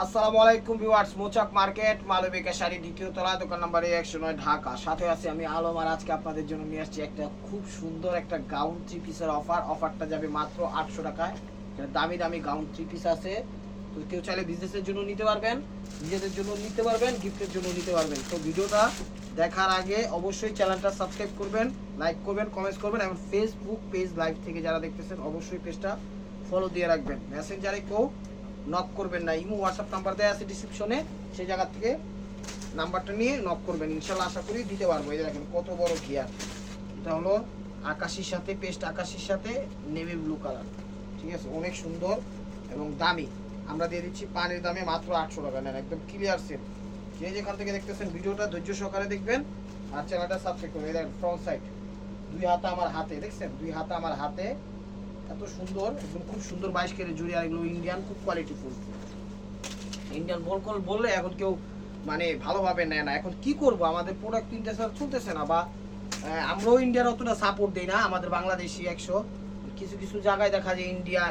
আসসালামু আলাইকুম ভিউয়ার্স, মোচাক মার্কেট মালবিকা শাড়ি দ্বিতীয় তলা, দোকান নাম্বার 109 ঢাকা। সাথে আছে আমি আলম। আর আজকে আপনাদের জন্য নিয়ে আসছি একটা খুব সুন্দর একটা গাউন 3 পিসের অফারটা যাবে মাত্র 800 টাকায়। দামি দামি গাউন 3 পিস আছে, তো কেউ চাইলে বিজনেসের জন্য নিতে পারবেন, নিজেদের জন্য নিতে পারবেন, গিফটের জন্য নিতে পারবেন। তো ভিডিওটা দেখার আগে অবশ্যই চ্যানেলটা সাবস্ক্রাইব করবেন, লাইক করবেন, কমেন্টস করবেন, এবং ফেসবুক পেজ লাইভ থেকে যারা দেখতেছেন অবশ্যই পেজটা ফলো দিয়ে রাখবেন। মেসেঞ্জারে কেউ নক করবেন না, ইমো হোয়াটসঅ্যাপ নাম্বার দেওয়া আছে ডিসক্রিপশনে, সেই জায়গা থেকে নাম্বারটা নিয়ে নক করবেন, ইনশাল্লাহ আশা করি দিতে পারবো। এই দেখেন কত বড় গিয়ার, এটা হলো আকাশির সাথে পেস্ট, আকাশির সাথে নেভি ব্লু কালার, ঠিক আছে, অনেক সুন্দর এবং দামি। আমরা দিয়ে দিচ্ছি পানির দামে মাত্র 800 টাকা। নেন, একদম ক্লিয়ার সেল। যে যেখান থেকে দেখতেছেন ভিডিওটা ধৈর্য সহকারে দেখবেন আর চ্যানেলটা সাবস্ক্রাইব করবেন। এই দেখেন ফ্রন্ট সাইড, দুই হাতা আমার হাতে, দেখছেন দুই হাতা আমার হাতে, এত সুন্দর, একদম খুব সুন্দর 22 ক্যারেট জুড়ি। আর এগুলো ইন্ডিয়ান, খুব কোয়ালিটি ফুল ইন্ডিয়ান। বললে এখন কেউ মানে ভালোভাবে নেয় না। এখন কি করব, আমাদের প্রোডাক্ট ইন্ডিয়া চলতেছে না, বা আমরাও ইন্ডিয়ার অতটা সাপোর্ট দিই না। আমাদের বাংলাদেশি 100 কিছু কিছু জায়গায় দেখা যায় ইন্ডিয়া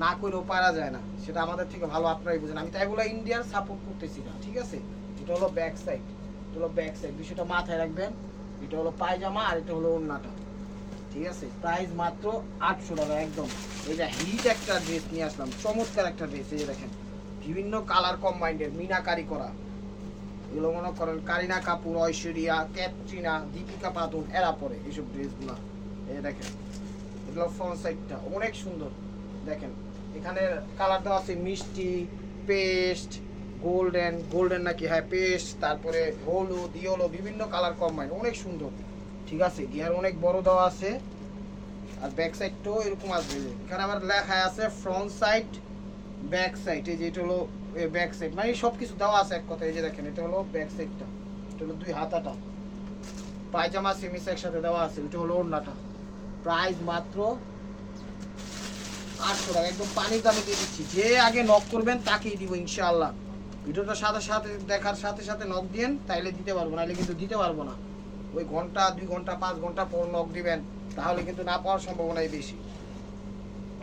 না করেও পারা যায় না, সেটা আমাদের থেকে ভালো আপনারাই বুঝেন। আমি তাই বলে ইন্ডিয়ার সাপোর্ট করতেছি না, ঠিক আছে। এটা হলো ব্যাক সাইড, এটা হলো ব্যাক সাইড, বিষয়টা মাথায় রাখবেন। এটা হলো পায়জামা আর এটা হলো ওড়নাটা, ঠিক আছে। প্রাইস মাত্র 800 টাকা একদম। এই যে হিট একটা ড্রেস নিয়ে আসলাম, চমৎকার একটা ড্রেস। এই যে দেখেন বিভিন্ন কালার কম্বাইন্ডের মিনাকারি করা, এগুলো মনে করেন কারিনা কাপুর, ঐশ্বরিয়া, ক্যাটরিনা, দীপিকা পাদুন এরা পরে এইসব ড্রেসগুলো। এই দেখেন এগুলো ফ্রন্ট সাইডটা অনেক সুন্দর। দেখেন এখানে কালার দেওয়া আছে মিষ্টি, পেস্ট, গোল্ডেন, গোল্ডেন নাকি, হ্যাঁ পেস্ট, তারপরে হলুদ, ইয়েলো, বিভিন্ন কালার কম্বাইন্ড, অনেক সুন্দর, ঠিক আছে। গিয়ার অনেক বড় দেওয়া আছে, আর ব্যাক সাইডটাও এরকম আসবে। এখানে আবার লেখা আছে ফ্রন্ট সাইড, ব্যাক সাইড। এই যে এটা হলো ব্যাক সাইড, মানে সব কিছু দেওয়া আছে এক কথায়। এই যে দেখেন এটা হলো ব্যাক সাইডটা, এটা হলো দুই হাতাটা, পায়জামা সেমিস একসাথে দেওয়া আছে, এটা হলো ওড়নাটা। প্রাইস মাত্র 800 টাকা, একদম পানির দামে দিয়ে দিচ্ছি। যে আগে নক করবেন তাকেই দিব ইনশাআল্লাহ। ভিডিওটা সাথে সাথে দেখার সাথে সাথে নক দিয়েন, তাইলে দিতে পারবো, নাহলে কিন্তু দিতে পারবো না। ওই ঘন্টা 2 ঘন্টা 5 ঘন্টা পর নক দিবেন, তাহলে কিন্তু না পাওয়ার সম্ভাবনাই বেশি।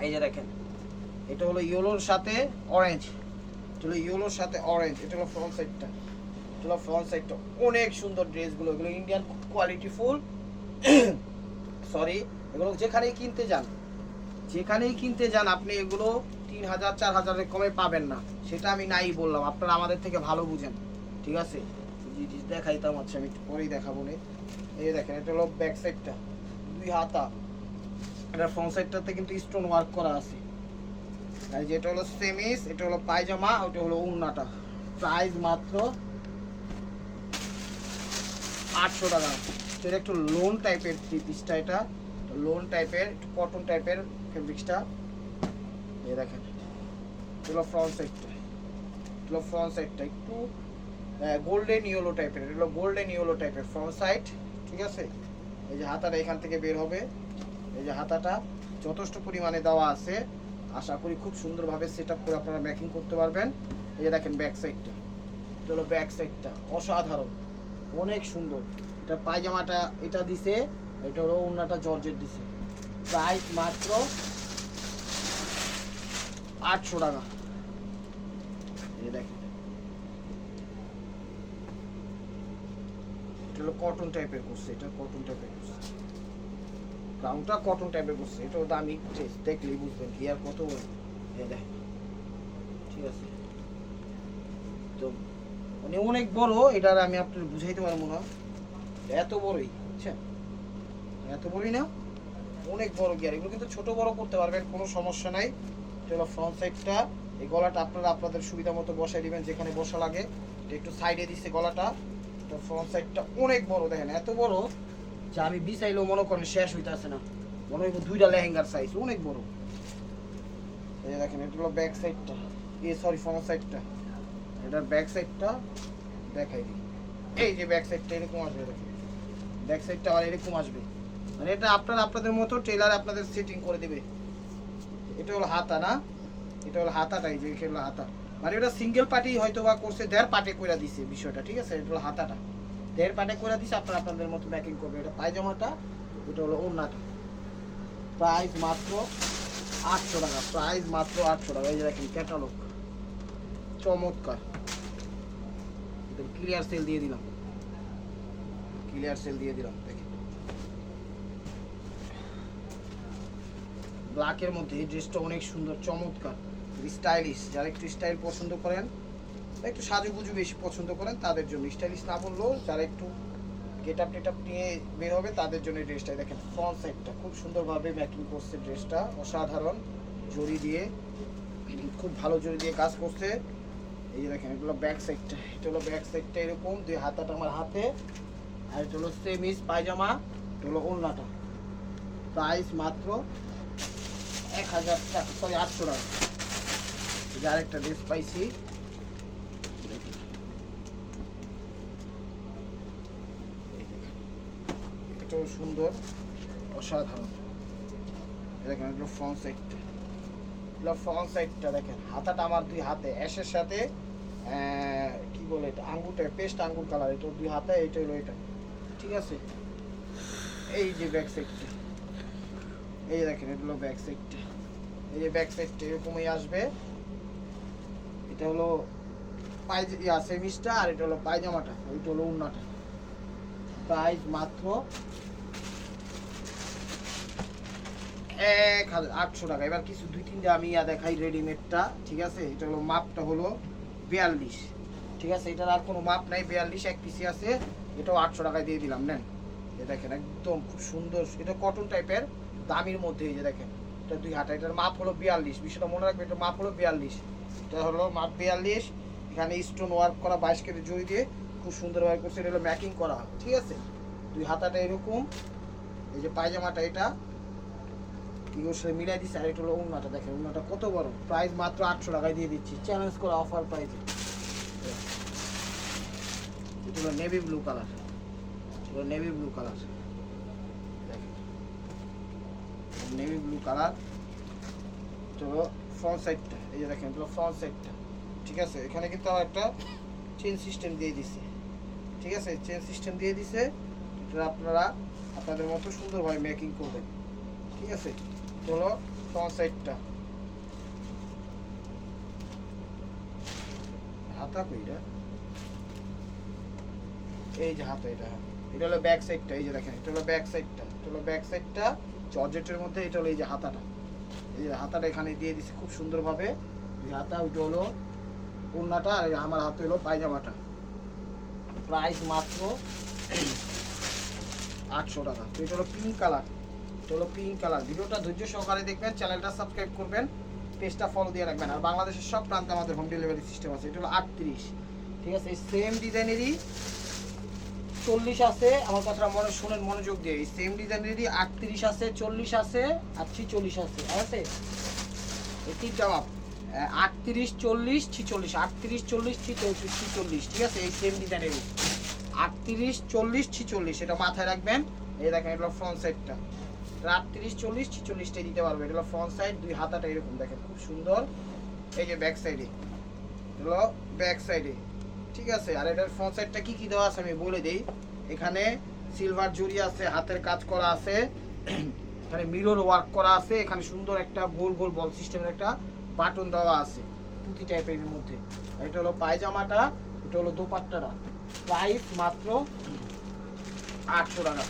এই যে দেখেন এটা হলো ইয়েলোর সাথে অরেঞ্জ, এটা হলো ইয়েলোর সাথে অরেঞ্জ, এটা হলো ফ্রন্ট সাইডটা, এটা হলো ফ্রন্ট সাইডটা। অনেক সুন্দর ড্রেসগুলো, এগুলো ইন্ডিয়ান কোয়ালিটি ফুল। সরি, এগুলো যেখানেই কিনতে যান, যেখানেই কিনতে যান আপনি এগুলো 3000 4000 কমে পাবেন না, সেটা আমি নাই বললাম, আপনারা আমাদের থেকে ভালো বুঝেন, ঠিক আছে। দেখাইতাম, আচ্ছা আমি একটু পরেই দেখাবো। এই দেখেন এটা হলো ব্যাক সাইডটা, দুই হাতা, এটা ফ্রন্ট সাইডটাতে কিন্তু স্টোন ওয়ার্ক করা আছে। আর যেটা হলো সেমিস, এটা হলো পায়জামা, ওটা হলো ওড়নাটা। প্রাইস মাত্র 800 টাকা। তো এটা একটু লোন টাইপের পিসটা, এটা লোন টাইপের, একটু কটন টাইপের ফেব্রিক্সটা। এই দেখেন এগুলো ফ্রন্ট সাইডটা, এগুলো ফ্রন্ট সাইডটা একটু গোল্ডেন ইয়েলো টাইপের, এগুলো গোল্ডেন ইয়েলো টাইপের ফ্রন্ট সাইড, ঠিক আছে। এই যে হাতাটা এখান থেকে বের হবে, এই যে হাতাটা যথেষ্ট পরিমাণে দেওয়া আছে। আশা করি খুব সুন্দরভাবে সেট আপ করে আপনারা ম্যাকিং করতে পারবেন। এই যে দেখেন ব্যাক সাইডটা, এটা হলো ব্যাক সাইডটা, অসাধারণ, অনেক সুন্দর। এটা পায়জামাটা এটা দিছে, এটা হলো ওড়নাটা জর্জেট দিছে। প্রাইস মাত্র 800 টাকা। এই দেখেন এটা হলো কটন টাইপের করছে, এটা কটন টাইপের করছে, গ্রাউন্ডটা কটন টাইপের করছে। এটাও দামি ড্রেস, দেখলেই বুঝবেন কি আর কত বড়। এই দেখেন, ঠিক আছে, তো মানে অনেক বড়। এটা আমি আপনার বুঝাইতে পারবো না, এত বড়ই, বুঝছেন, এত বড়ই না, অনেক বড় গিয়ার। এগুলো কিন্তু ছোট বড় করতে পারবেন, কোনো সমস্যা নাই। এটা হলো ফ্রন্ট সাইডটা, এই গলাটা আপনারা আপনাদের সুবিধা মতো বসাই দিবেন, যেখানে বসা লাগে। এটা একটু সাইডে দিচ্ছে গলাটা। তো ফ্রন্ট সাইডটা অনেক বড়, দেখেন এত বড় যে আমি বিছাইলেও মনে করেন শেষ হইতেছে না, মনে হইব 2টা লেহেঙ্গার সাইজ, অনেক বড়। এই দেখেন এটা হলো ব্যাক সাইডটা, সরি ফ্রন্ট সাইডটা। এটার ব্যাক সাইডটা দেখাই দিই, এই যে ব্যাক সাইডটা এরকম আসবে, দেখেন ব্যাক সাইডটা আবার এরকম আসবে, মানে এটা আপনারা আপনাদের মতো টেলার আপনাদের সেটিং করে দিবে। এটা হলো হাতা না, এটা হলো হাতাটাই, যে এটা হলো হাতা, মানে এটা সিঙ্গেল পার্টি হয়তো বা করছে, 1.5 পার্টে করে দিছে বিষয়টা, ঠিক আছে। এটা হলো হাতাটা 1.5 পার্টে করে দিছে, আপনারা আপনাদের মতো ম্যাকিং করবে। এটা পায়জামাটা, এটা হলো ওড়নাটা। প্রাইস মাত্র 800 টাকা, প্রাইস মাত্র 800 টাকা। এই যে দেখেন ক্যাটালগ, চমৎকার, ক্লিয়ার সেল দিয়ে দিলাম, ক্লিয়ার সেল দিয়ে দিলাম। দেখেন ব্ল্যাকের মধ্যে এই ড্রেসটা অনেক সুন্দর, চমৎকার, স্টাইলিশ। যারা একটু স্টাইল পছন্দ করেন, একটু সাজুগুজু বেশি পছন্দ করেন তাদের জন্য, স্টাইলিশ না বললেও যারা একটু গেট আপ টেট আপ নিয়ে বের হবে তাদের জন্য এই ড্রেসটা। দেখেন ফ্রন্ট সাইডটা খুব সুন্দরভাবে ম্যাকিং করছে, ড্রেসটা অসাধারণ, জড়ি দিয়ে, খুব ভালো জড়ি দিয়ে কাজ করছে। এই যে দেখেন এটা হলো ব্যাক সাইডটা, এটা হলো ব্যাক সাইডটা এরকম, দুই হাতাটা আমার হাতে, আর এটা হলো সেমিস পায়জামা, এটা হলো ওড়নাটা। প্রাইস মাত্র 1000 টাকা, সরি 800 টাকা। যার একটা ড্রেস পাইছি, এটাও সুন্দর, অসাধারণ। দেখেন এগুলো ফ্রন্ট সাইডটা, এগুলো ফ্রন্ট সাইডটা দেখেন, হাতাটা আমার দুই হাতে, অ্যাশের সাথে কি বলে এটা, আঙ্গুরটা পেস্ট আঙ্গুর কালার, এটা দুই হাতে, এটা হলো এটা, ঠিক আছে। এই যে ব্যাক সাইডটা, এই যে দেখেন এটা হলো ব্যাক সাইডটা, এই যে ব্যাক সাইডটা এরকমই আসবে। এটা হলো সেমিসটা, আর এটা হলো পায়জামাটা, ওইটা হলো ওড়নাটা। প্রাইস মাত্র 1800 টাকা। এবার কিছু দুই তিনটা আমি দেখাই রেডিমেডটা, ঠিক আছে। এটা হলো মাপটা হলো 42, ঠিক আছে, এটার আর কোনো মাপ নাই, 42 এক পিসি আছে, এটাও 800 টাকায় দিয়ে দিলাম, নেন। এ দেখেন একদম খুব সুন্দর, এটা কটন টাইপের, দামির মধ্যে। এই যে দেখেন এটা দুই হাতা, এটার মাপ হলো 42, বিষয়টা মনে রাখবে, এটার মাপ হলো 42, এটা হলো মাপ 42। এখানে স্টোন ওয়ার্ক করা 22 কেটে জড়ি দিয়ে খুব সুন্দরভাবে করছে, এটা হলো ম্যাকিং করা, ঠিক আছে। দুই হাতাটা এরকম, এই যে পায়জামাটা এটা ইগোর সাথে মিলাই দিচ্ছে, আর এটা হলো ওড়নাটা, দেখেন ওড়নাটা কত বড়। প্রাইস মাত্র 800 টাকায় দিয়ে দিচ্ছি, চ্যালেঞ্জ করা অফার প্রাইসে। এটা হলো নেভি ব্লু কালার, এটা হলো নেভি ব্লু কালার, দেখেন নেভি ব্লু কালার। এটা হলো ফ্রন্ট সাইডটা, এই যে দেখেন এটা হলো ফ্রন্ট সাইডটা, ঠিক আছে। এখানে কিন্তু আমার একটা চেন সিস্টেম দিয়ে দিছে, ঠিক আছে, চেন সিস্টেম দিয়ে দিছে। এটা আপনারা আপনাদের মতো সুন্দরভাবে মেকিং করবেন, ঠিক আছে। হলো ফ্রন্ট সাইডটা, হাতা কইটা, এই যে হাতা, এটা এটা হলো ব্যাক সাইডটা, এই যে দেখেন এটা হলো ব্যাক সাইডটা, এটা হলো ব্যাক সাইডটা জর্জেটের মধ্যে। এটা হলো এই যে হাতাটা, এই যে হাতাটা এখানে দিয়ে দিছে খুব সুন্দরভাবে, এই হাতা, ওইটা হলো ওড়নাটা, আর আমার হাতে হলো পায়জামাটা। প্রাইস মাত্র 800 টাকা। তো এটা হলো পিঙ্ক কালার, এটা হলো পিঙ্ক কালার। ভিডিওটা ধৈর্য সহকারে দেখবেন, চ্যানেলটা সাবস্ক্রাইব করবেন, পেজটা ফলো দিয়ে রাখবেন। আর বাংলাদেশের সব প্রান্তে আমাদের হোম ডেলিভারি সিস্টেম আছে। এটা হলো 38, ঠিক আছে। এই সেম ডিজাইনেরই 40 আছে, আমার কথাটা শুনেন মনোযোগ দিয়ে। এই সেম ডিজাইনেরই 38 আছে, 40 আছে, আর 46 আছে, আছে এই তিনটা মাপ, 38, 40, 46, 38, 40, 46, ঠিক আছে। এই সেম ডিজাইনেরই 38, 40, 46, এটা মাথায় রাখবেন। এই দেখেন এটা হলো ফ্রন্ট সাইডটা, 38, 40, 46টাই দিতে পারবে। এটা হলো ফ্রন্ট সাইড, দুই হাতাটা এরকম দেখেন খুব সুন্দর। এই যে ব্যাক সাইডে, হলো ব্যাক সাইডে, ঠিক আছে। আর এটার ফ্রন্ট সাইডটা কি কি দেওয়া আছে আমি বলে দেই। এখানে সিলভার জড়ি আছে, হাতের কাজ করা আছে, এখানে মিরর ওয়ার্ক করা আছে, এখানে সুন্দর একটা গোল গোল বল সিস্টেমের একটা বাটন দেওয়া আছে পুঁতি টাইপের মধ্যে। এটা হলো পায়জামাটা, এটা হলো দোপাট্টাটা। প্রাইস মাত্র 800 টাকা।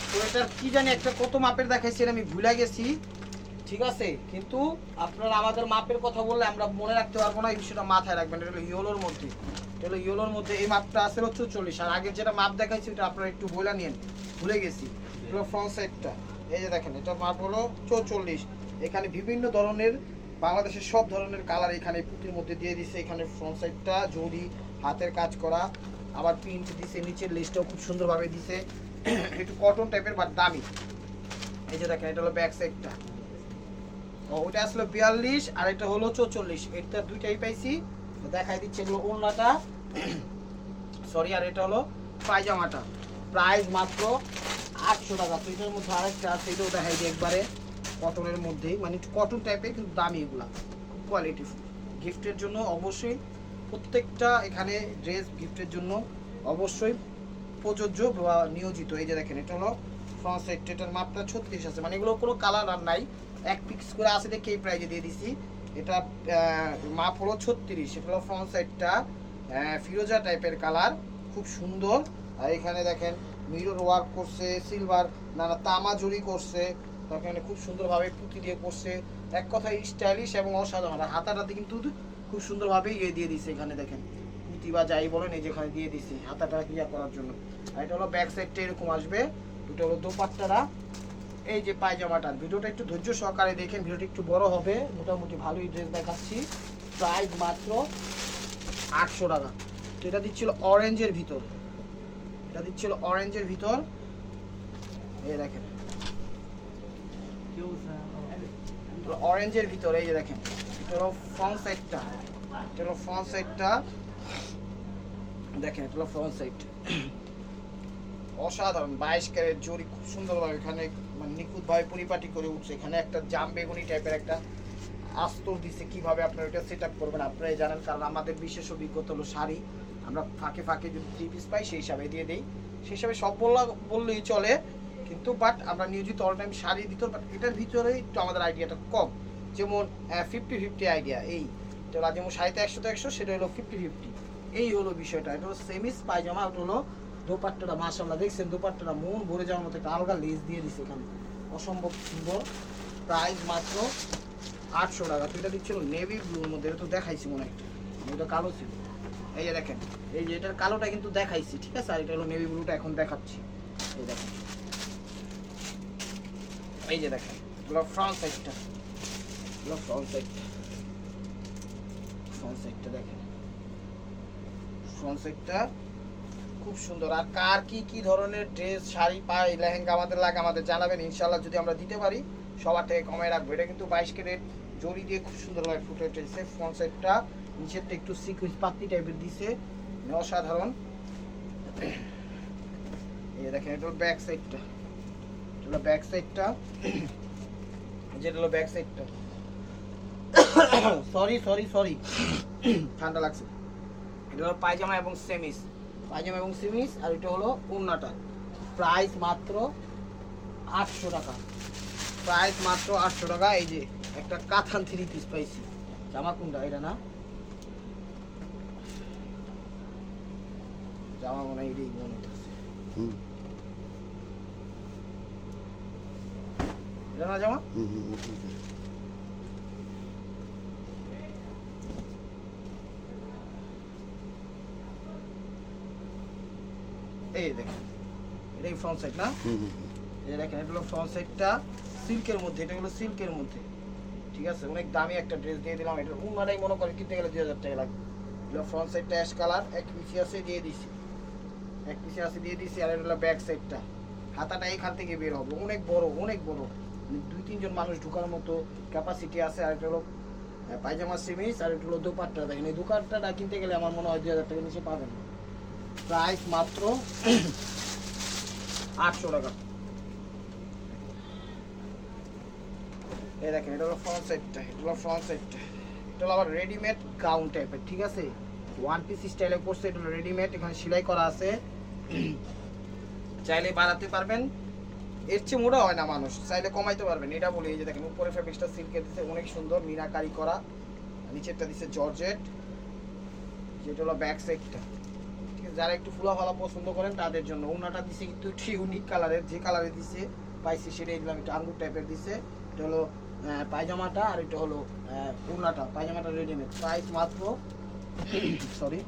তো এটার কি জানি একটা কত মাপের দেখাইছি আমি ভুলে গেছি, ঠিক আছে। কিন্তু আপনারা আমাদের মাপের কথা বললে আমরা মনে রাখতে পারবো না, এই বিষয়টা মাথায় রাখবেন। এটা হলো ইয়েলোর মধ্যে, এটা হলো ইয়েলোর মধ্যে, এই মাপটা আছে 44, আর আগের যেটা মাপ দেখাইছি ওটা আপনারা একটু বলে নিন, ভুলে গেছি। এটা ফ্রন্ট সাইডটা, এই যে দেখেন এটার মাপ হলো 44। এখানে বিভিন্ন ধরনের বাংলাদেশের সব ধরনের কালার এখানে পুঁতির মধ্যে দিয়ে দিছে। এখানে ফ্রন্ট সাইডটা জড়ি, হাতের কাজ করা, আবার প্রিন্ট দিছে, নিচের লেসটাও খুব সুন্দরভাবে দিছে, একটু কটন টাইপের বাট দামি। এই যে দেখেন এটা হলো ব্যাক সাইডটা, ওটা আসলে 42 আর এটা হলো 44, এটা দুইটাই পাইছি, দেখাই দিচ্ছে। এগুলো ওড়নাটা, সরি, আর এটা হলো পায়জামাটা। প্রাইস মাত্র 800 টাকা। তো এটার মধ্যে আরেকটা আছে, এটাও দেখাই দিই একবারে, কটনের মধ্যেই, মানে কটন টাইপের কিন্তু দামি, এগুলা খুব কোয়ালিটিফুল। গিফটের জন্য অবশ্যই প্রত্যেকটা এখানে ড্রেস গিফটের জন্য অবশ্যই প্রযোজ্য বা নিয়োজিত। এই যে দেখেন এটা হলো ফ্রন্ট সাইড, এটার মাপটা 36 আছে, মানে এগুলো কোনো কালার আর নাই, এক পিক্স করে আছে দেখে এই প্রাইজে দিয়ে দিছি। এটা মাপ হলো 36, এটা হলো ফ্রন্ট সাইডটা ফিরোজা টাইপের কালার, খুব সুন্দর। আর এখানে দেখেন মিরর ওয়ার্ক করছে, সিলভার নানা তামা জড়ি করছে, এখানে খুব সুন্দরভাবে পুঁতি দিয়ে করছে, এক কথায় স্টাইলিশ এবং অসাধারণ। আর হাতাটাতে কিন্তু খুব সুন্দরভাবে দিয়ে দিছে, এখানে দেখেন পুঁতি বা যাই বলেন এই যেখানে দিয়ে দিছে হাতাটা ক্লিয়ার করার জন্য। আর এটা হলো ব্যাক সাইডটা এরকম আসবে, এটা হলো দোপাট্টাটা। এই যে পায়জামাটার ভিডিওটা একটু ধৈর্য সহকারে দেখেন, ভিডিওটা একটু বড় হবে, মোটামুটি ভালোই ড্রেস দেখাচ্ছি। প্রাইস মাত্র 800 টাকা। তো এটা দিচ্ছিল অরেঞ্জের ভিতর, এটা দিচ্ছিল অরেঞ্জের ভিতর, এই দেখেন অরেঞ্জের ভিতর, এই যে দেখেন এটা হলো ফ্রন্ট সাইডটা, এটা হলো ফ্রন্ট সাইডটা দেখেন, এটা হলো ফ্রন্ট সাইড, অসাধারণ 22 ক্যারেট জরি, খুব সুন্দরভাবে এখানে মানে নিখুঁতভাবে পরিপাটি করে উঠছে। এখানে একটা জাম বেগুনি টাইপের একটা আস্তর দিছে, কিভাবে আপনারা এটা সেট আপ করবেন আপনারাই জানেন, কারণ আমাদের বিশেষ অভিজ্ঞতা হলো শাড়ি আমরা ফাঁকে ফাঁকে যদি 3 পিস পাই সেই হিসাবে দিয়ে দিই, সেই হিসাবে সব বললেই চলে, কিন্তু বাট আমরা নিয়োজিত অল টাইম শাড়ির ভিতর, বাট এটার ভিতরে একটু আমাদের আইডিয়াটা কম। যেমন 50-50 আইডিয়া, এই যেমন শাড়িতে 100-100, সেটা হলো 50-50, এই হলো বিষয়টা। এটা হলো সেমিস পায়জামা, ওটা হলো দোপাট্টাটা, মাশাআল্লাহ দেখছেন দোপাট্টাটা মন ভরে যাওয়ার মতো একটা আলগা লেস দিয়ে দিছে এখানে, অসম্ভব সুন্দর। প্রাইস মাত্র 800 টাকা। তো এটা দিচ্ছিল নেভি ব্লুর মধ্যে, এটা তো দেখাইছি মনে হয়, এটা কালো ছিল, এই যে দেখেন এই যে এটার কালোটা কিন্তু দেখাইছি, ঠিক আছে। আর এটা হলো নেভি ব্লুটা এখন দেখাচ্ছি, এই দেখেন এই যে দেখেন এগুলো ফ্রন্ট সাইডটা, এগুলো ফ্রন্ট সাইডটা, ফ্রন্ট সাইডটা দেখেন, ফ্রন্ট সাইডটা খুব সুন্দর। আর কার কি কি ধরনের ড্রেস শাড়ি পাই লেহেঙ্গা আমাদের লাগে আমাদের জানাবেন, ইনশাআল্লাহ যদি আমরা দিতে পারি সবার থেকে কমায় রাখবো। এটা কিন্তু 22 ক্যারেট জরি দিয়ে খুব সুন্দরভাবে ফুটে উঠেছে। ফ্রন্ট সাইডটা নিচেরটা একটু সিকুয়েন্স পাতি টাইপের দিছে, অসাধারণ। এই দেখেন এটা হলো ব্যাক সাইডটা, এটা হলো ব্যাক সাইডটা, যেটা হলো ব্যাক সাইডটা, সরি সরি সরি ঠান্ডা লাগছে। এটা হলো পায়জামা এবং সেমিস, পায়জামা এবং সেমিস। আর এটা হলো ওড়নাটা। প্রাইস মাত্র 800 টাকা, প্রাইস মাত্র 800 টাকা। এই যে একটা কাতান 3 পিস পাইছি, জামা কোনটা এটা না, জামা মনে হয় এটাই মনে হচ্ছে, এটা না জামা, এই দেখেন এটাই ফ্রন্ট সাইড না, এই দেখেন এটা হলো ফ্রন্ট সাইডটা সিল্কের মধ্যে, এটা হলো সিল্কের মধ্যে, ঠিক আছে। অনেক দামি একটা ড্রেস দিয়ে দিলাম, এটা উন্মাটাই মনে করে কিনতে গেলে 2000 টাকা লাগবে। এটা ফ্রন্ট সাইডটা অ্যাশ কালার, এক পিসি আছে দিয়ে দিছি, এক পিসি আছে দিয়ে দিছি। আর এটা হলো ব্যাক সাইডটা, হাতাটা এখান থেকে বের হবে, অনেক বড় অনেক বড়, 2-3 জন মানুষ ঢোকার মতো ক্যাপাসিটি আছে। আর এটা হলো পায়জামা সেমিস, আর এটা হলো দোপাট্টা। দেখেন এই দোপাট্টাটা কিনতে গেলে আমার মনে হয় 2000 টাকা নিচে পাবেন না। প্রাইস মাত্র 800 টাকা। এই দেখেন এটা হলো ফ্রন্ট সাইডটা, এটা হলো ফ্রন্ট সাইডটা, এটা হলো আবার রেডিমেড গাউন টাইপের, ঠিক আছে, ওয়ান পিস স্টাইলে করছে। এটা হলো রেডিমেড, এখানে সেলাই করা আছে, চাইলে বাড়াতে পারবেন, এর চেয়ে মোটা হয় না মানুষ, চাইলে কমাইতে পারবেন, এটা বলি। এই যে দেখেন উপরে ফেব্রিক্সটা সিল্কের দিচ্ছে, অনেক সুন্দর মিনাকারি করা, নিচেরটা দিচ্ছে জর্জেট, যেটা হলো ব্যাক সাইডটা, ঠিক আছে। যারা একটু ফুলা ফালা পছন্দ করেন তাদের জন্য। ওনাটা দিচ্ছে একটু ইউনিক কালারের, যে কালারে দিচ্ছে পাইছি সেটাই দিলাম, একটু আঙ্গুর টাইপের দিচ্ছে। এটা হলো পায়জামাটা, আর এটা হলো ওড়নাটা, পায়জামাটা রেডিমেড। প্রাইস মাত্র সরি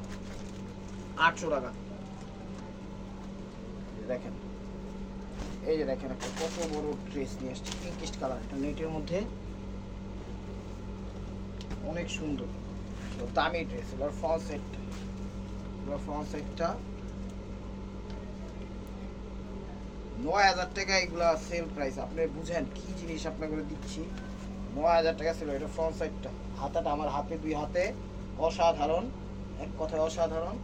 800 টাকা। দেখেন এই যে দেখেন একটা কত বড় ড্রেস নিয়ে আসছে, পিঙ্কিশ কালার, এটা নেটের মধ্যে, অনেক সুন্দর দামি ড্রেস। এবার ফ্রন্ট সাইডটা, এবার ফ্রন্ট সাইডটা 9000 টাকা, এগুলা সেল প্রাইস। আপনি বুঝেন কি জিনিস আপনাকে দিচ্ছি, 9000 টাকা ছিল। এটা ফ্রন্ট সাইডটা, হাতাটা আমার হাতে, 2 হাতে, অসাধারণ, এক কথায় অসাধারণ।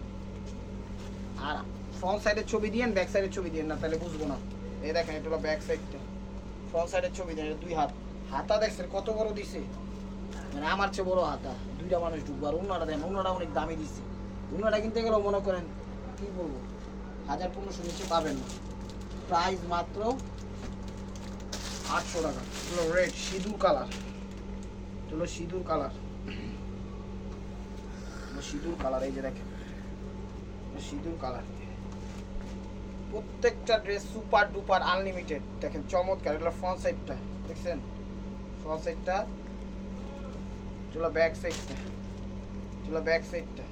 আর ফ্রন্ট সাইডের ছবি দিয়েন, ব্যাক সাইডের ছবি দিয়েন না, তাহলে বুঝবো না। এই দেখেন এটা হলো ব্যাক সাইডটা, ফ্রন্ট সাইডের ছবি দেন, এটা 2 হাত, হাতা দেখছেন কত বড় দিছে, মানে আমার চেয়ে বড় হাতা, 2টা মানুষ ঢুকবো। আর উন্নাটা দেন, উন্নাটা অনেক দামি দিচ্ছে, উন্নাটা কিনতে গেলেও মনে করেন কি বলবো 1000-1500 নিচে পাবেন না। প্রাইস মাত্র 800 টাকা। এগুলো রেড সিঁদুর কালার, হলো সিঁদুর কালার, সিঁদুর কালার, এই যে দেখেন সিঁদুর কালার। প্রত্যেকটা ড্রেস সুপার ডুপার আনলিমিটেড, দেখেন চমৎকার। এটা ফ্রন্ট সাইডটা দেখছেন, ফ্রন্ট সাইডটা, চলো ব্যাক সাইডটা, চলো ব্যাক সাইডটা,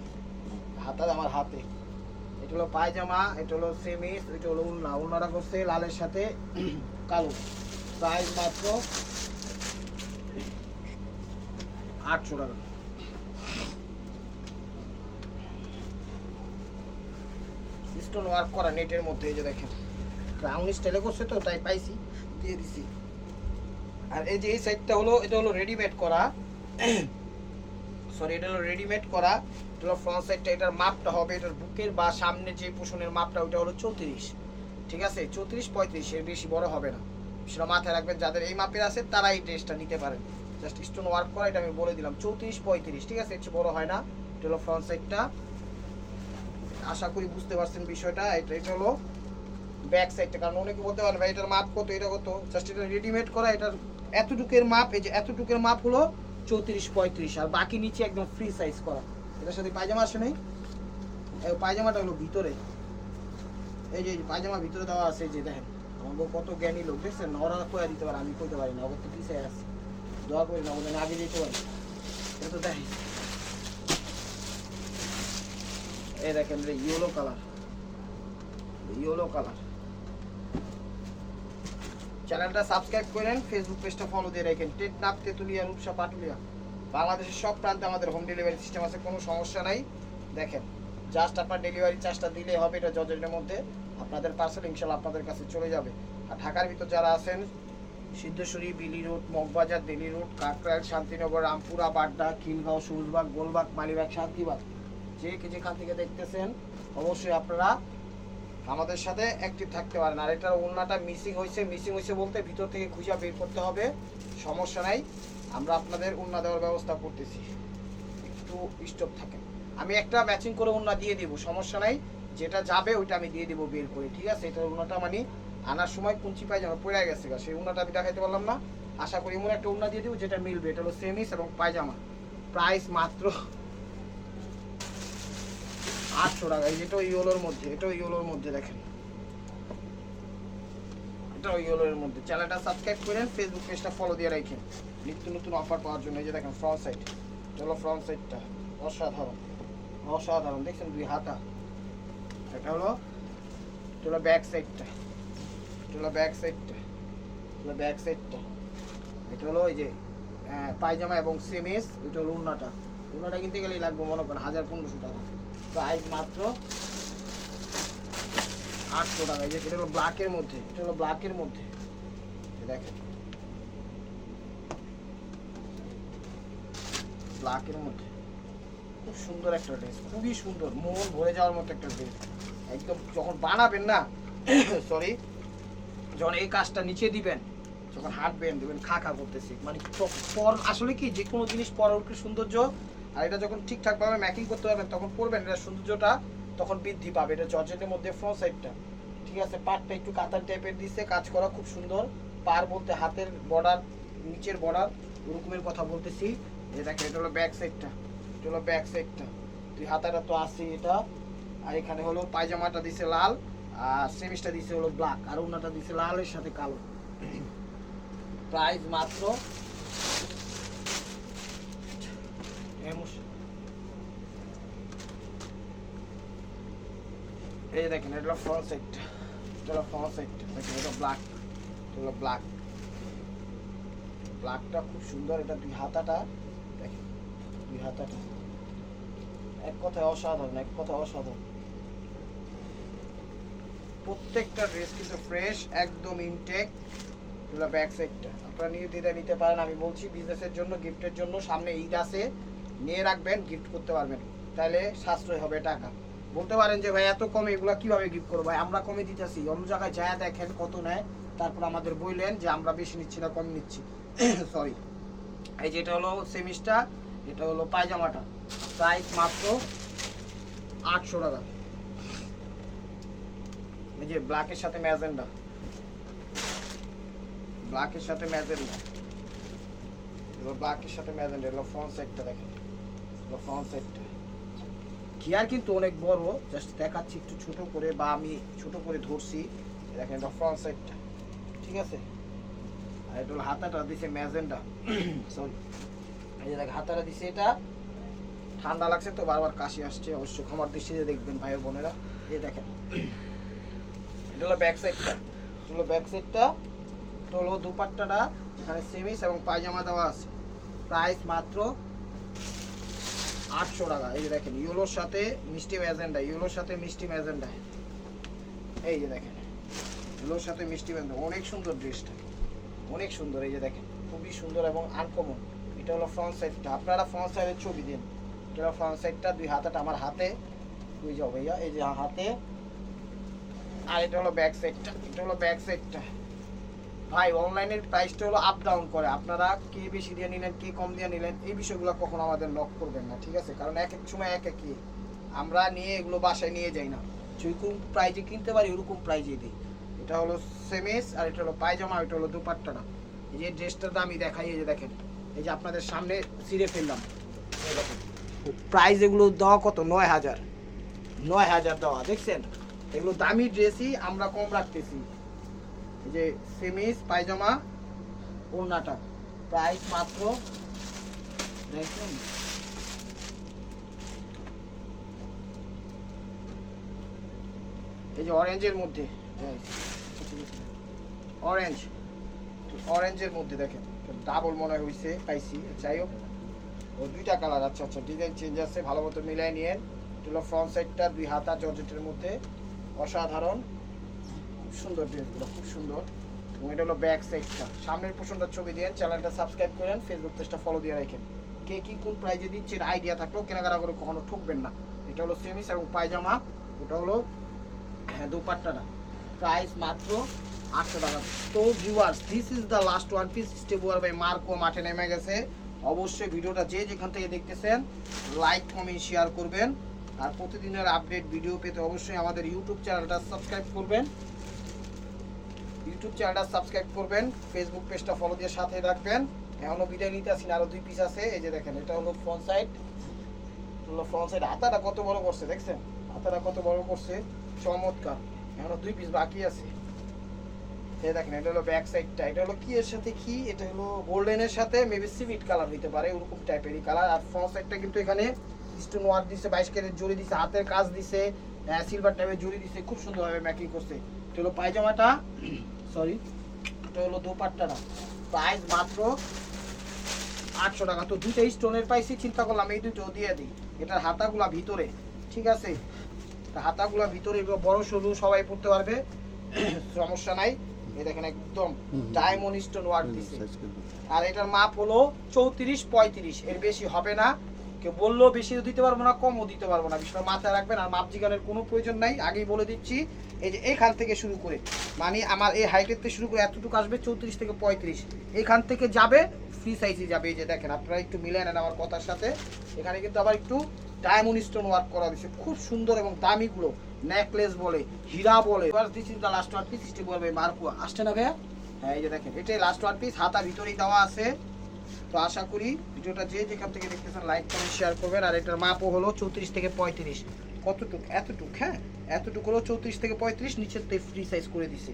হাতা আমার হাতে। এটা হলো পায়জামা, এটা হলো সেমিস, এটা হলো উন্না। উন্নাটা করছে লালের সাথে কালো। প্রাইস মাত্র 800 টাকা। স্টোন ওয়ার্ক করা নেটের মধ্যে, এই যে দেখেন ক্রাউন স্টাইলে করছে তো তাই পাইছি, দিয়ে দিছি। আর এই যে এই সাইডটা হলো, এটা হলো রেডিমেড করা, সরি এটা হলো রেডিমেড করা। এটা হলো ফ্রন্ট সাইডটা, এটার মাপটা হবে, এটার বুকের বা সামনে যে পোষণের মাপটা ওটা হলো 34, ঠিক আছে 34-35, এর বেশি বড় হবে না, সেটা মাথায় রাখবেন। যাদের এই মাপের আছে তারা এই ড্রেসটা নিতে পারেন। জাস্ট স্টোন ওয়ার্ক করা, এটা আমি বলে দিলাম 34-35, ঠিক আছে, একটু বড় হয় না। এটা হলো ফ্রন্ট সাইডটা, আশা করি বুঝতে পারছেন বিষয়টা। এটা হলো ব্যাক সাইডটা, কারণ অনেকে বলতে পারেন ভাই এটার মাপ কত, এটা কত, জাস্ট এটা রেডিমেড করা। এটার এতটুকের মাপ, এই যে এতটুকের মাপ হলো 34-35, আর বাকি নিচে একদম ফ্রি সাইজ করা। এটার সাথে পায়জামা আসে নাই, পায়জামাটা হলো ভিতরে, এই যে পায়জামা ভিতরে দেওয়া আছে। এই যে দেখেন আমার কত জ্ঞানী লোক দেখছেন, ওরা কয়ে দিতে পারে, আমি কইতে পারি না, ওদের তো পিছিয়ে আছে, দোয়া করি না ওদের আগে যেতে পারি। এটা তো দেখেন, এই দেখেন ইয়েলো কালার, ইয়েলো কালার। চ্যানেলটা সাবস্ক্রাইব করেন, ফেসবুক পেজটা ফলো দিয়ে রাখেন। টেকনাফ, তেতুলিয়া, রূপসা, পাটুলিয়া, বাংলাদেশের সব প্রান্তে আমাদের হোম ডেলিভারি সিস্টেম আছে, কোনো সমস্যা নাই। দেখেন জাস্ট আপনার ডেলিভারি চার্জটা দিলেই হবে, এটা জর্জেটের মধ্যে আপনাদের পার্সেল ইনশাল্লাহ আপনাদের কাছে চলে যাবে। আর ঢাকার ভিতর যারা আছেন, সিদ্ধেশ্বরী, বিলি রোড, মগবাজার, দিল্লি রোড, কাকরাইল, শান্তিনগর, রামপুরা, বাড্ডা, খিলগাঁও, সবুজবাগ, গোলবাগ, মালিবাগ, শান্তিবাগ, যেখান থেকে দেখতেছেন অবশ্যই আপনারা আমাদের সাথে অ্যাক্টিভ থাকতে পারেন। আর এটার ওড়নাটা মিসিং হয়েছে বলতে ভিতর থেকে খুঁজে বের করতে হবে, সমস্যা নাই, আমরা আপনাদের ওড়না দেওয়ার ব্যবস্থা করতেছি, একটু স্টপ থাকেন। আমি একটা ম্যাচিং করে ওড়না দিয়ে দিব, সমস্যা নাই, যেটা যাবে ওইটা আমি দিয়ে দিব বের করে, ঠিক আছে। এটার ওড়নাটা মানে আনার সময় কুঞ্চি পায়জামা পড়ে গেছে, সেই ওড়নাটা আমি দেখাইতে পারলাম না। আশা করি এমন একটা ওড়না দিয়ে দিব যেটা মিলবে। এটা হলো সেমিস এবং পায়জামা, প্রাইস মাত্র 800 টাকা। এটাও ইয়েলোর মধ্যে, এটাও ইয়েলোর মধ্যে, দেখেন এটাও ইয়েলোর মধ্যে। চ্যানেলটা সাবস্ক্রাইব করেন, ফেসবুক পেজটা ফলো দিয়ে রাখেন নিত্য নতুন অফার পাওয়ার জন্য। এই যে দেখেন ফ্রন্ট সাইড, এটা হলো ফ্রন্ট সাইডটা, অসাধারণ অসাধারণ, দেখছেন দুই হাতা। এটা হলো ব্যাক সাইডটা, এটা হলো ব্যাক সাইডটা, এটা ব্যাক সাইডটা। এটা হলো এই যে পায়জামা এবং সেমিস, এটা হলো উন্নাটা। উন্নাটা কিনতে গেলেই লাগবে মনে করেন 1000-1500 টাকা, প্রাইস মাত্র 800 টাকা। এই যে এটা হলো ব্ল্যাকের মধ্যে, এটা হলো ব্ল্যাকের মধ্যে, দেখেন ব্ল্যাকের মধ্যে খুব সুন্দর একটা ড্রেস, খুবই সুন্দর, মন ভরে যাওয়ার মতো একটা ড্রেস। একদম যখন বানাবেন না সরি, যখন এই কাজটা নিচে দিবেন, যখন হাঁটবেন দেবেন খা খা করতেছি, মানে পর আসলে কি যে কোনো জিনিস পরবর্তী সৌন্দর্য, আর এটা যখন ঠিকঠাকভাবে ম্যাকিং করতে পারবেন তখন পরবেন, এটা সৌন্দর্যটা তখন বৃদ্ধি পাবে। এটা জর্জেটের মধ্যে ফ্রন্ট সাইডটা, ঠিক আছে, পাটটা একটু কাতার টাইপের দিচ্ছে, কাজ করা খুব সুন্দর। পার বলতে হাতের বর্ডার, নিচের বর্ডার, ওরকমের কথা বলতেছি। এই দেখেন এটা হলো ব্যাক সাইডটা, এটা হলো ব্যাক সাইডটা, দুই হাতাটা তো আছে এটা। আর এখানে হলো পায়জামাটা দিছে লাল, আর সেমিসটা দিছে হলো ব্ল্যাক, আর ওনাটা দিছে লালের সাথে কালো। প্রাইস মাত্র এই দেখেন এটা হলো ফ্রন্ট সাইডটা, এটা হলো ফ্রন্ট সাইডটা, দেখেন এটা ব্ল্যাক, এটা হলো ব্ল্যাক, ব্ল্যাকটা খুব সুন্দর। এটা দুই হাতাটা দেখেন, দুই হাতাটা এক কথায় অসাধারণ, এক কথায় অসাধারণ। প্রত্যেকটা ড্রেস কিন্তু ফ্রেশ, একদম ইনটেক। এগুলো ব্যাক সাইডটা আপনারা নির্দ্বিধায় নিতে পারেন। আমি বলছি বিজনেসের জন্য, গিফটের জন্য, সামনে ঈদ আছে, নিয়ে রাখবেন, গিফট করতে পারবেন, তাহলে সাশ্রয় হবে টাকা। বলতে পারেন যে ভাই এত কমে এগুলো কিভাবে গিফট করবো, ভাই আমরা কমে দিতেছি, অন্য জায়গায় যায় দেখেন কত নেয়, তারপর আমাদের বললেন যে আমরা বেশি নিচ্ছি না কম নিচ্ছি সরি। এই যে এটা হলো সেমিসটা, এটা হলো পায়জামাটা, প্রাইস মাত্র 800 টাকা। এই যে ব্ল্যাকের সাথে ম্যাজেন্ডা, ব্ল্যাকের সাথে ম্যাজেন্ডা, ব্ল্যাকের সাথে ম্যাজেন্টা, এগুলো ফ্রন্ট সাইডটা দেখেন, এগুলো ফ্রন্ট সাইডটা। গিয়ার কিন্তু অনেক বড়, জাস্ট দেখাচ্ছি একটু ছোট করে, বা আমি ছোট করে ধরছি। দেখেন এটা ফ্রন্ট সাইডটা, ঠিক আছে। আর এটা হলো হাতাটা দিছে ম্যাজেন্টা, সরি এই যে দেখ হাতাটা দিছে। এটা ঠান্ডা লাগছে তো বারবার কাশি আসছে, অবশ্যই ক্ষমার দৃষ্টিতে দেখবেন ভাই বোনেরা। এই দেখেন এটা হলো ব্যাক সাইডটা, এটা হলো ব্যাক সাইডটা। এটা হলো দুপাট্টাটা, এখানে সেমিস এবং পায়জামা দেওয়া আছে। প্রাইস মাত্র 800 টাকা। এই যে দেখেন ইয়েলোর সাথে মিষ্টি ম্যাজেন্টা, ইয়েলোর সাথে মিষ্টি ম্যাজেন্টা, এই যে দেখেন ইয়েলোর সাথে মিষ্টি ম্যাজেন্টা, অনেক সুন্দর ড্রেসটা, অনেক সুন্দর। এই যে দেখেন খুবই সুন্দর এবং আনকমন। এটা হলো ফ্রন্ট সাইডটা, আপনারা ফ্রন্ট সাইডের ছবি দিন। এটা হলো ফ্রন্ট সাইডটা, দুই হাতাটা আমার হাতে, বুঝে যাও ভাইয়া, এই যে হাতে। আর এটা হলো ব্যাক সাইডটা, এটা হলো ব্যাক সাইডটা। ভাই অনলাইনের প্রাইসটা হলো আপ ডাউন করে, আপনারা কে বেশি দিয়ে নিলেন কে কম দিয়ে নিলেন এই বিষয়গুলো কখনো আমাদের নক করবেন না, ঠিক আছে। কারণ এক এক সময় এক একই, আমরা নিয়ে এগুলো বাসায় নিয়ে যাই না, যেরকম প্রাইজে কিনতে পারি ওরকম প্রাইজে দিই। এটা হলো সেমিস, আর এটা হলো পায়জামা, এটা হলো দুপাট্টাটা। এই যে ড্রেসটার দাম আমি দেখাই, এই যে দেখেন, এই যে আপনাদের সামনে ছিঁড়ে ফেললাম, এই দেখেন প্রাইস এগুলো দেওয়া কত, 9000, 9000 দেওয়া, দেখছেন। এগুলো দামি ড্রেসই আমরা কম রাখতেছি। এই যে সেমিস পায়জামা ওড়নাটা, প্রাইস মাত্র দেখেন এই যে অরেঞ্জের মধ্যে, অরেঞ্জ, অরেঞ্জের মধ্যে দেখেন ডাবল মনে হয়েছে পাইছি, যাই হোক ও দুইটা কালার। আচ্ছা আচ্ছা, ডিজাইন চেঞ্জ আছে, ভালো মতো মিলাই নিয়েন। এটা হলো ফ্রন্ট সাইডটা, দুই হাতা জর্জেটের মধ্যে, অসাধারণ, খুব সুন্দর ড্রেসগুলো, খুব সুন্দর। এবং এটা হলো ব্যাক সাইডটা, সামনের পোর্শনটার ছবি দিয়ে চ্যানেলটা সাবস্ক্রাইব করেন, ফেসবুক পেজটা ফলো দিয়ে রাখেন। কে কি কোন প্রাইজে দিচ্ছে আইডিয়া থাকলেও কেনাকাটা করে কখনো ঠকবেন না। এটা হলো সেমিস এবং পায়জামা, ওটা হলো দুপাট্টাটা, প্রাইস মাত্র 800 টাকা। তো viewers, this is the last one piece step wear by Marco মাঠে নেমে গেছে। অবশ্যই ভিডিওটা যে যেখান থেকে দেখতেছেন লাইক কমেন্ট শেয়ার করবেন, আর প্রতিদিনের আপডেট ভিডিও পেতে অবশ্যই আমাদের ইউটিউব চ্যানেলটা সাবস্ক্রাইব করবেন, ইউটিউব চ্যানেলটা সাবস্ক্রাইব করবেন, ফেসবুক পেজটা ফলো দিয়ে সাথে রাখবেন। এখনো বিদায় নিতে আসি, আরো দুই পিস আছে। এই যে দেখেন এটা হলো ফ্রন্ট সাইড, হলো ফ্রন্ট সাইড, হাতাটা কত বড় করছে দেখছেন, হাতাটা কত বড় করছে, চমৎকার। এখনো দুই পিস বাকি আছে। এই দেখেন এটা হলো ব্যাক সাইডটা, এটা হলো কি এর সাথে কি, এটা হলো গোল্ডেনের সাথে মেবি সিভিট কালার হইতে পারে, ওরকম টাইপেরই কালার। আর ফ্রন্ট সাইডটা কিন্তু এখানে স্টোন ওয়ার্ক দিছে, 22 ক্যারেট জড়ি দিছে, হাতের কাজ দিছে, সিলভার টাইপের জড়ি দিছে, খুব সুন্দরভাবে মেকিং করছে। এটা হলো পায়জামাটা, সরি এটা হলো দোপাট্টাটা, প্রাইস মাত্র 800 টাকা। তো দুইটা স্টোনের পাইছি, চিন্তা করলাম এই দুটো দিয়ে দিই। এটার হাতাগুলা ভিতরে, ঠিক আছে, হাতাগুলা ভিতরে, এগুলো বড় সরু সবাই পড়তে পারবে, সমস্যা নাই। এই দেখেন একদম ডায়মন্ড স্টোন ওয়ার্ক দিছে। আর এটার মাপ হলো 34-35, এর বেশি হবে না। কেউ বললেও বেশিও দিতে পারবো না, কমও দিতে পারবো না, বিষয়টা মাথায় রাখবেন। আর মাপ জিগানের কোনো প্রয়োজন নাই, আগেই বলে দিচ্ছি। এই যে এখান থেকে শুরু করে, মানে আমার এই হাইটের থেকে শুরু করে এতটুকু আসবে 34 থেকে 35, এখান থেকে যাবে ফ্রি সাইজে যাবে। এই যে দেখেন, আপনারা একটু মিলিয়ে নেন আমার কথার সাথে। এখানে কিন্তু আবার একটু ডায়মন্ড স্টোন ওয়ার্ক করা হয়েছে, খুব সুন্দর এবং দামিগুলো, নেকলেস বলে, হীরা বলে। This is the last one piece step বলবে মার্কো, আসছে না ভাইয়া? হ্যাঁ এই যে দেখেন এটাই লাস্ট ওয়ান পিস, হাতা ভিতরেই দেওয়া আছে। তো আশা করি ভিডিওটা যে যেখান থেকে দেখতেছেন লাইক কমেন্ট শেয়ার করবেন। আর এটার মাপও হলো 34 থেকে 35, কতটুক এতটুক, হ্যাঁ এতটুকু হলো 34 থেকে 35, নিচের তো ফ্রি সাইজ করে দিছে,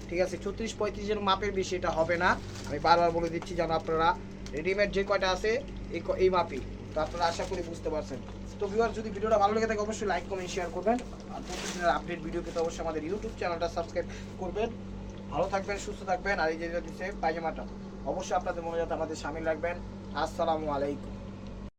ঠিক আছে। 34-35 মাপের বেশি এটা হবে না, আমি বারবার বলে দিচ্ছি যেন আপনারা রেডিমেড যে কয়টা আছে এই মাপই। তো আপনারা আশা করি বুঝতে পারছেন। তো ভিউয়ার, যদি ভিডিওটা ভালো লেগে থাকে অবশ্যই লাইক কমেন্ট শেয়ার করবেন, আর প্রতিদিনের আপডেট ভিডিও পেতে অবশ্যই আমাদের ইউটিউব চ্যানেলটা সাবস্ক্রাইব করবেন। ভালো থাকবেন, সুস্থ থাকবেন। আর এই যে দিচ্ছে পায়জামাটা, অবশ্যই আপনাদের মনে যাতে আমাদের সামিল রাখবেন। আসসালামু আলাইকুম।